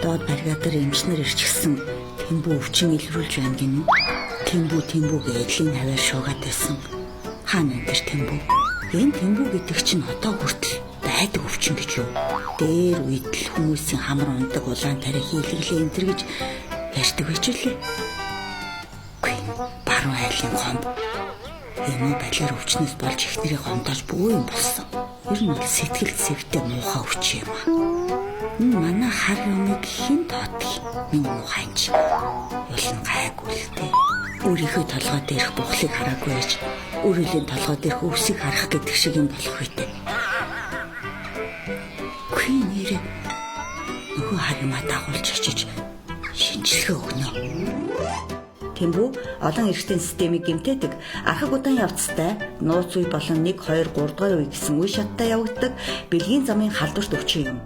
Доод баригадаар эмчнэр ирчихсэн Тэмбүү өвчин илрүүлж байна гинэ. Тэмбүү гэдлийн хаваар шуугаад байсан. Хаана энэ тэр Тэмбүү? Энэ Тэмбүү гэдэг чинь одоо хүртэл байдаг өвчин гэж юу? Дээр үед л хүмүүсийн хамар ундаг улаан тариа хийлгэлээ энэ төр гэж ярьдаг байж үлээ. Баруун айлын гомб. Энэ балиар өвчнөөс болж ихнэрийг гомдоож буй юм болсон. Ер нь бол сэтгэл зүйтэй муухай өвчин юм аа. Манай хар юмыг хэн тоодгийг миний муухай ч юулын гайгүй л дээ. Өөрийнхөө толгой дээрх бухлыг хараагүй байж өөрийнхөө толгой дээрх өвсийг харах гэдэг шиг юм болох үйтэй. Нэрээ нөгөө хар юмаа дагуулж очиж шинжилгээ өгнө. Тэмбүү олон эрэгтэй системийг гэмтээдэг архаг удаан явцтай нууц үе болон 1 2 3 дугаар үе гэсэн үе шаттай явагддаг бэлгийн замын халдварт өвчин юм.